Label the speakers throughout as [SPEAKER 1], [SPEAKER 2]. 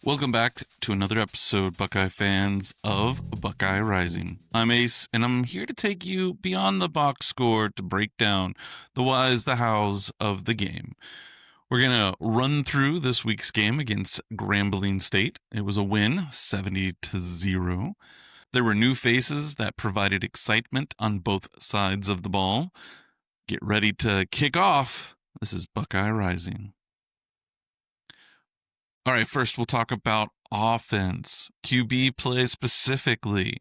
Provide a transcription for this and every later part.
[SPEAKER 1] Welcome back to another episode, Buckeye fans, of Buckeye Rising. I'm Ace, and I'm here to take you beyond the box score to break down the whys, the hows of the game. We're going to run through this week's game against Grambling State. It was a win, 70-0. There were new faces that provided excitement on both sides of the ball. Get ready to kick off. This is Buckeye Rising. All right, first we'll talk about offense. QB play specifically.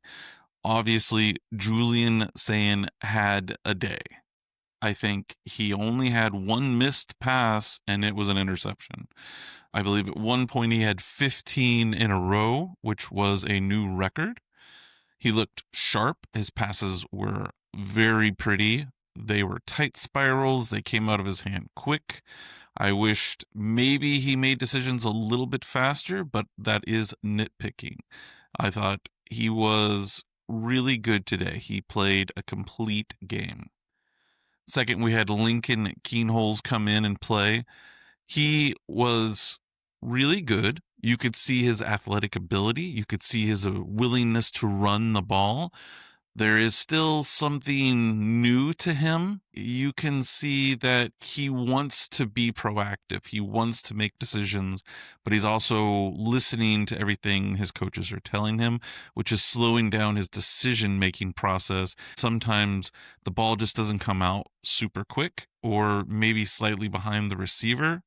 [SPEAKER 1] Obviously, Julian Sayin had a day. I think he only had one missed pass, and it was an interception. I believe at one point he had 15 in a row, which was a new record. He looked sharp. His passes were very pretty. They were tight spirals. They came out of his hand quick. I wished maybe he made decisions a little bit faster, but that is nitpicking. I thought he was really good today. He played a complete game. Second, we had Lincoln Keenholes come in and play. He was really good. You could see his athletic ability. You could see his willingness to run the ball. There is still something new to him. You can see that he wants to be proactive. He wants to make decisions, but he's also listening to everything his coaches are telling him, which is slowing down his decision-making process. Sometimes the ball just doesn't come out super quick, or maybe slightly behind the receiver,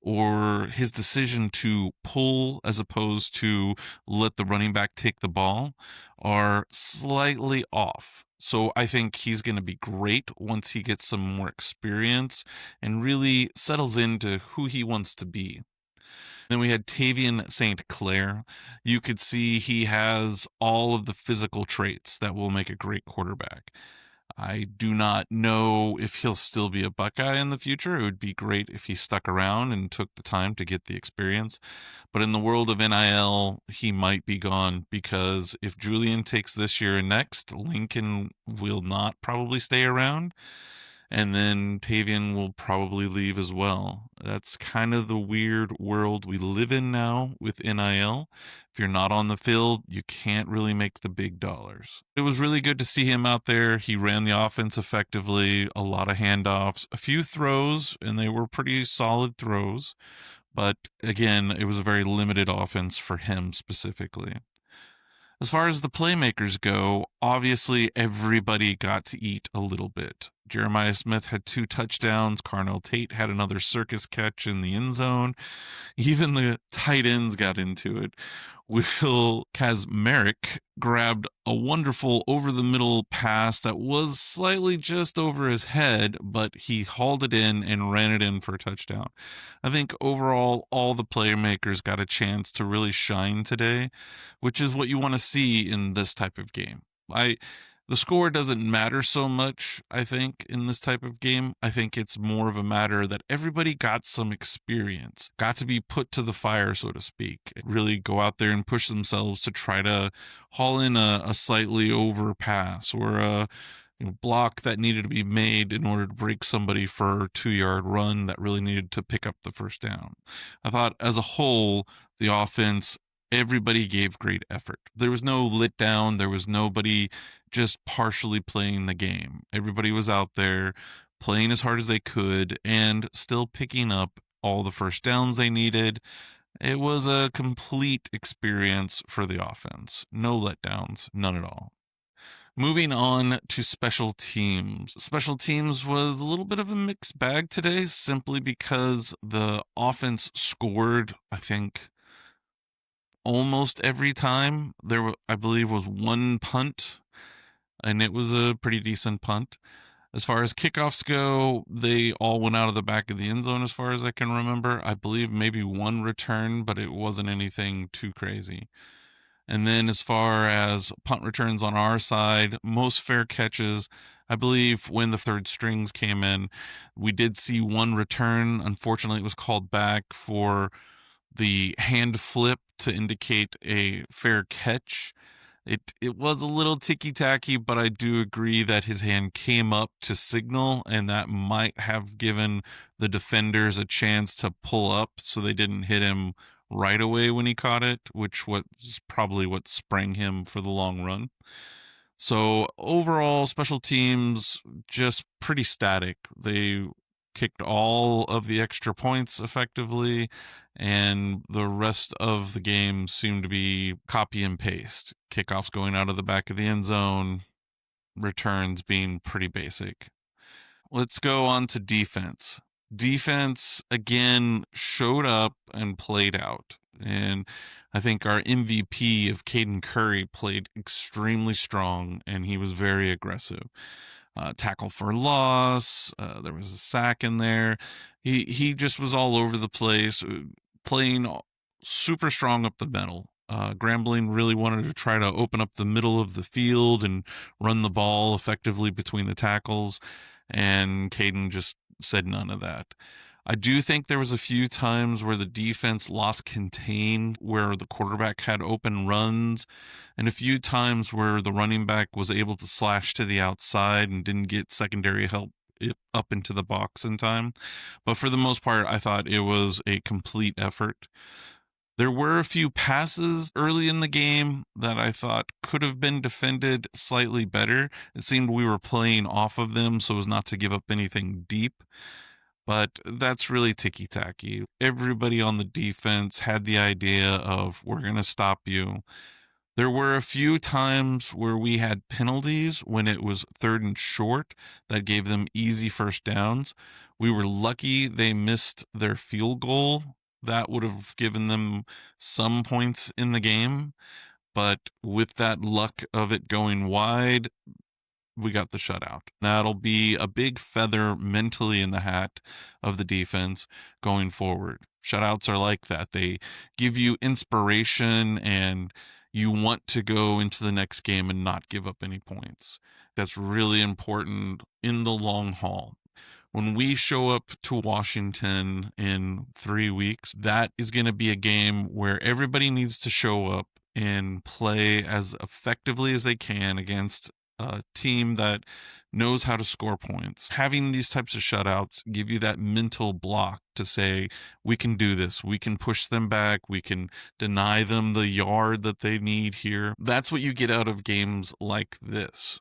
[SPEAKER 1] or his decision to pull as opposed to let the running back take the ball are slightly off. So I think he's going to be great once he gets some more experience and really settles into who he wants to be. Then we had Tavian St. Clair. You could see he has all of the physical traits that will make a great quarterback. I do not know if he'll still be a Buckeye in the future. It would be great if he stuck around and took the time to get the experience. But in the world of NIL, he might be gone, because if Julian takes this year and next, Lincoln will not probably stay around. And then Tavian will probably leave as well. That's kind of the weird world we live in now with NIL. If you're not on the field, you can't really make the big dollars. It was really good to see him out there. He ran the offense effectively, a lot of handoffs, a few throws, and they were pretty solid throws. But again, it was a very limited offense for him specifically. As far as the playmakers go, obviously everybody got to eat a little bit. Jeremiah Smith had 2 touchdowns. Carnell Tate had another circus catch in the end zone. Even the tight ends got into it. Will Kazmarek grabbed a wonderful over-the-middle pass that was slightly just over his head, but he hauled it in and ran it in for a touchdown. I think overall, all the playmakers got a chance to really shine today, which is what you want to see in this type of game. The score doesn't matter so much, I think, in this type of game. I think it's more of a matter that everybody got some experience, got to be put to the fire, so to speak, and really go out there and push themselves to try to haul in a slightly over pass, or a block that needed to be made in order to break somebody for a 2-yard run that really needed to pick up the first down. I thought as a whole, the offense, everybody gave great effort. There was no let down. There was nobody just partially playing the game. Everybody was out there playing as hard as they could and still picking up all the first downs they needed. It was a complete experience for the offense. No letdowns, none at all. Moving on to special teams. Special teams was a little bit of a mixed bag today, simply because the offense scored, I think, almost every time. I believe, was one punt, and it was a pretty decent punt. As far as kickoffs go, they all went out of the back of the end zone as far as I can remember. I believe maybe one return, but it wasn't anything too crazy. And then as far as punt returns on our side, most fair catches, I believe when the third strings came in, we did see one return. Unfortunately, it was called back for the hand flip to indicate a fair catch. It was a little ticky-tacky, but I do agree that his hand came up to signal, and that might have given the defenders a chance to pull up so they didn't hit him right away when he caught it, which was probably what sprang him for the long run. So overall, special teams just pretty static. They kicked all of the extra points effectively, and the rest of the game seemed to be copy and paste. Kickoffs going out of the back of the end zone, returns being pretty basic. Let's go on to defense. Defense again showed up and played out. And I think our MVP of Caden Curry played extremely strong, and he was very aggressive. Tackle for loss. There was a sack in there. He just was all over the place, playing super strong up the middle. Grambling really wanted to try to open up the middle of the field and run the ball effectively between the tackles, and Caden just said none of that. I do think there was a few times where the defense lost contain, where the quarterback had open runs, and a few times where the running back was able to slash to the outside and didn't get secondary help up into the box in time. But for the most part, I thought it was a complete effort. There were a few passes early in the game that I thought could have been defended slightly better. It seemed we were playing off of them so as not to give up anything deep, but that's really ticky-tacky. Everybody on the defense had the idea of, we're going to stop you. There were a few times where we had penalties when it was 3rd and short that gave them easy first downs. We were lucky they missed their field goal. That would have given them some points in the game. But with that luck of it going wide, we got the shutout. That'll be a big feather mentally in the hat of the defense going forward. Shutouts are like that. They give you inspiration, and you want to go into the next game and not give up any points. That's really important in the long haul. When we show up to Washington in 3 weeks, that is going to be a game where everybody needs to show up and play as effectively as they can against a team that knows how to score points. Having these types of shutouts give you that mental block to say, we can do this. We can push them back. We can deny them the yard that they need here. That's what you get out of games like this,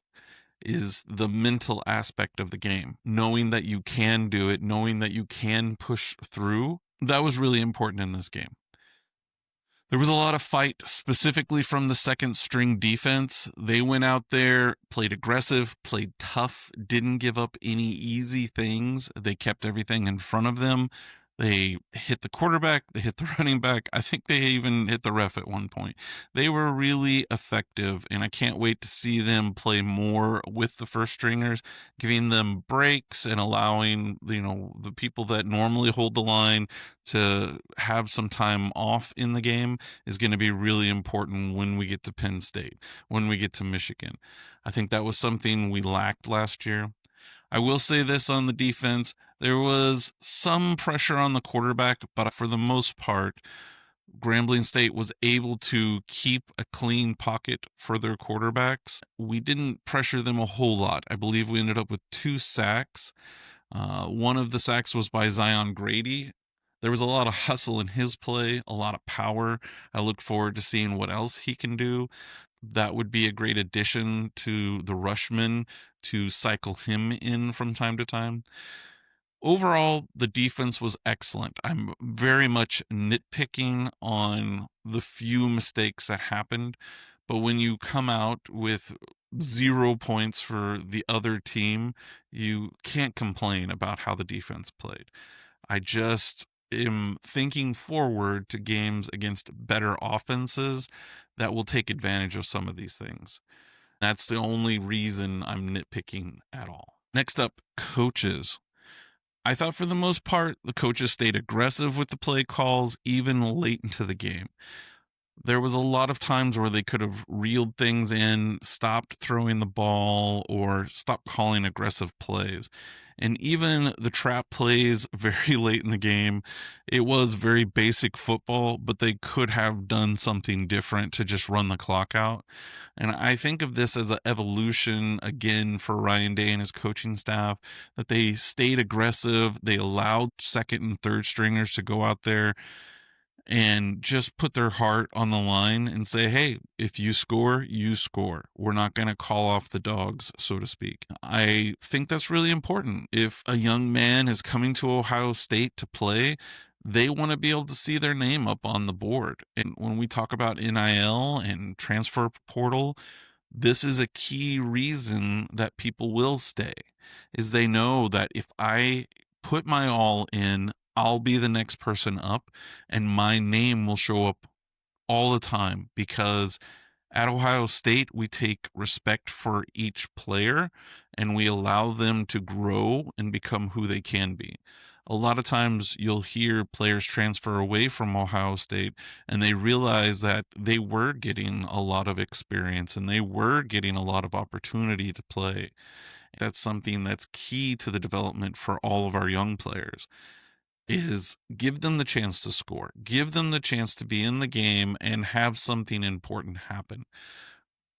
[SPEAKER 1] is the mental aspect of the game. Knowing that you can do it, knowing that you can push through. That was really important in this game. There was a lot of fight specifically from the second string defense. They went out there, played aggressive, played tough, didn't give up any easy things. They kept everything in front of them. They hit the quarterback, they hit the running back. I think they even hit the ref at one point. They were really effective, and I can't wait to see them play more with the first stringers, giving them breaks and allowing, the people that normally hold the line to have some time off in the game is going to be really important when we get to Penn State, when we get to Michigan. I think that was something we lacked last year. I will say this on the defense. There was some pressure on the quarterback, but for the most part, Grambling State was able to keep a clean pocket for their quarterbacks. We didn't pressure them a whole lot. I believe we ended up with 2 sacks. One of the sacks was by Zion Grady. There was a lot of hustle in his play, a lot of power. I look forward to seeing what else he can do. That would be a great addition to the rushman to cycle him in from time to time. Overall, the defense was excellent. I'm very much nitpicking on the few mistakes that happened, but when you come out with 0 points for the other team, you can't complain about how the defense played. I just am thinking forward to games against better offenses that will take advantage of some of these things. That's the only reason I'm nitpicking at all. Next up, coaches. I thought for the most part, the coaches stayed aggressive with the play calls, even late into the game. There was a lot of times where they could have reeled things in, stopped throwing the ball, or stopped calling aggressive plays. And even the trap plays very late in the game, it was very basic football, but they could have done something different to just run the clock out. And I think of this as an evolution again for Ryan Day and his coaching staff, that they stayed aggressive. They allowed second and third stringers to go out there and just put their heart on the line and say, hey, if you score, you score. We're not going to call off the dogs, so to speak. I think that's really important. If a young man is coming to Ohio State to play, they want to be able to see their name up on the board. And when we talk about NIL and transfer portal, this is a key reason that people will stay, is they know that if I put my all in, I'll be the next person up and my name will show up all the time, because at Ohio State, we take respect for each player and we allow them to grow and become who they can be. A lot of times you'll hear players transfer away from Ohio State and they realize that they were getting a lot of experience and they were getting a lot of opportunity to play. That's something that's key to the development for all of our young players, is give them the chance to score, give them the chance to be in the game and have something important happen,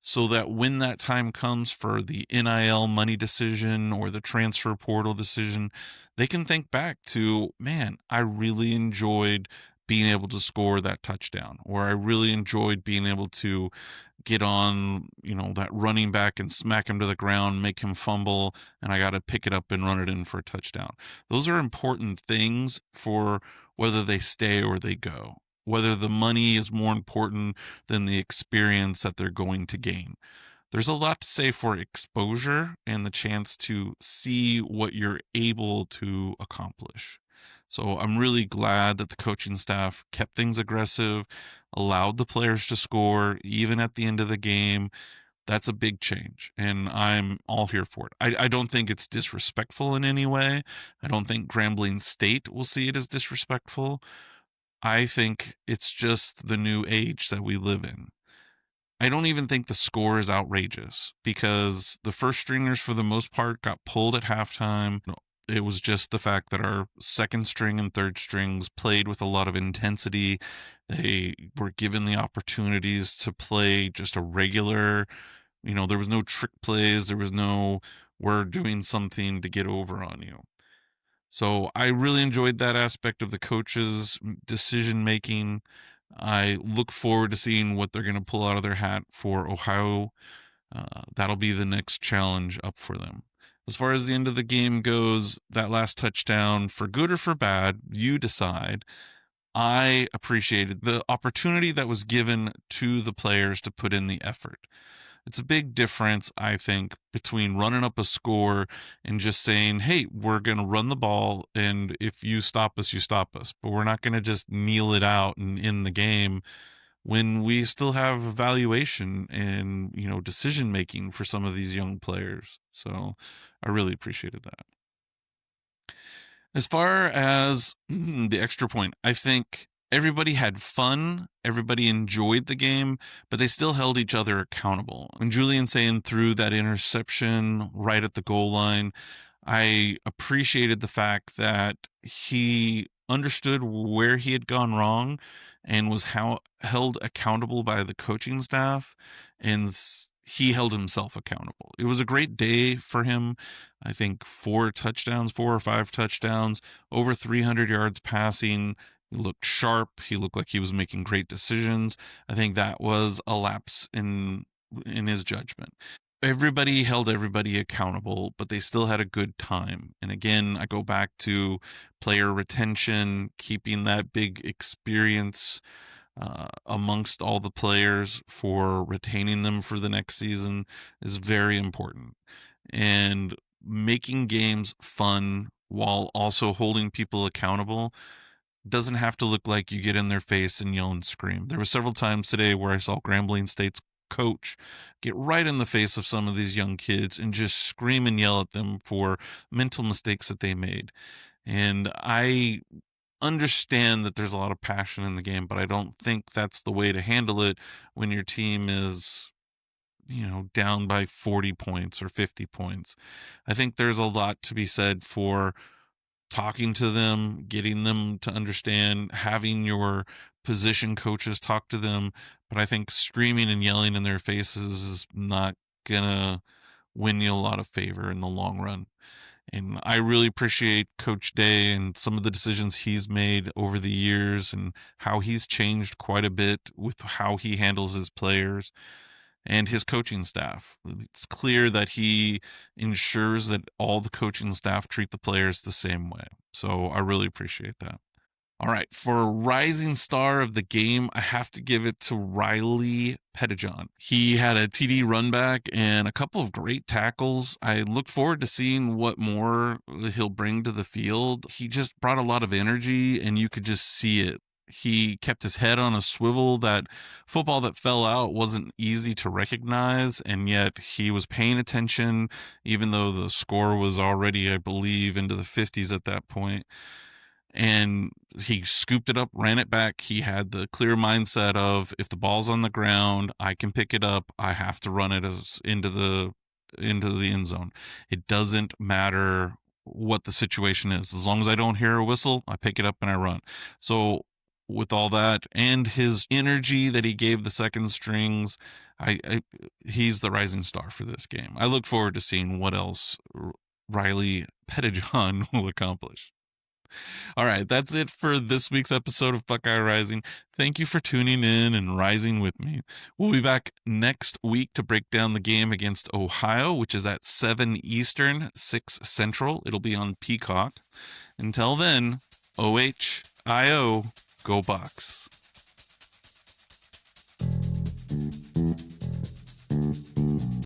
[SPEAKER 1] so that when that time comes for the NIL money decision or the transfer portal decision, they can think back to, man, I really enjoyed being able to score that touchdown, or I really enjoyed being able to get on, that running back and smack him to the ground, make him fumble, and I got to pick it up and run it in for a touchdown. Those are important things for whether they stay or they go, whether the money is more important than the experience that they're going to gain. There's a lot to say for exposure and the chance to see what you're able to accomplish. So I'm really glad that the coaching staff kept things aggressive, allowed the players to score even at the end of the game. That's a big change, and I'm all here for it. I don't think it's disrespectful in any way. I don't think Grambling State will see it as disrespectful. I think it's just the new age that we live in. I don't even think the score is outrageous, because the first stringers, for the most part, got pulled at halftime. It was just the fact that our second string and third strings played with a lot of intensity. They were given the opportunities to play just a regular, there was no trick plays. There was no, we're doing something to get over on you. So I really enjoyed that aspect of the coaches' decision making. I look forward to seeing what they're going to pull out of their hat for Ohio. That'll be the next challenge up for them. As far as the end of the game goes, that last touchdown, for good or for bad, you decide. I appreciated the opportunity that was given to the players to put in the effort. It's a big difference, I think, between running up a score and just saying, hey, we're going to run the ball, and if you stop us, you stop us. But we're not going to just kneel it out and in the game, when we still have evaluation and, decision making for some of these young players. So I really appreciated that. As far as the extra point, I think everybody had fun. Everybody enjoyed the game, but they still held each other accountable. When Julian Sayin threw that interception right at the goal line, I appreciated the fact that he understood where he had gone wrong and was held accountable by the coaching staff, and he held himself accountable. It was a great day for him. I think 4 or 5 touchdowns, over 300 yards passing. He looked sharp. He looked like he was making great decisions. I think that was a lapse in his judgment. Everybody held everybody accountable, but they still had a good time. And again, I go back to player retention, keeping that big experience amongst all the players for retaining them for the next season is very important. And making games fun while also holding people accountable doesn't have to look like you get in their face and yell and scream. There were several times today where I saw Grambling State's coach get right in the face of some of these young kids and just scream and yell at them for mental mistakes that they made. And I understand that there's a lot of passion in the game, but I don't think that's the way to handle it when your team is, down by 40 points or 50 points. I think there's a lot to be said for talking to them, getting them to understand, having your position coaches talk to them. But I think screaming and yelling in their faces is not gonna win you a lot of favor in the long run. And I really appreciate Coach Day and some of the decisions he's made over the years and how he's changed quite a bit with how he handles his players and his coaching staff. It's clear that he ensures that all the coaching staff treat the players the same way. So I really appreciate that. All right, for rising star of the game, I have to give it to Riley Pettijohn. He had a TD run back and a couple of great tackles. I look forward to seeing what more he'll bring to the field. He just brought a lot of energy, and you could just see it. He kept his head on a swivel. That football that fell out wasn't easy to recognize, and yet he was paying attention, even though the score was already, I believe, into the 50s at that point. And he scooped it up, ran it back. He had the clear mindset of, if the ball's on the ground, I can pick it up. I have to run it into the end zone. It doesn't matter what the situation is. As long as I don't hear a whistle, I pick it up and I run. So with all that and his energy that he gave the second strings, he's the rising star for this game. I look forward to seeing what else Riley Pettijohn will accomplish. All right, that's it for this week's episode of Buckeye Rising. Thank you for tuning in and rising with me. We'll be back next week to break down the game against Ohio, which is at 7 Eastern, 6 Central. It'll be on Peacock. Until then, OHIO, go Bucks.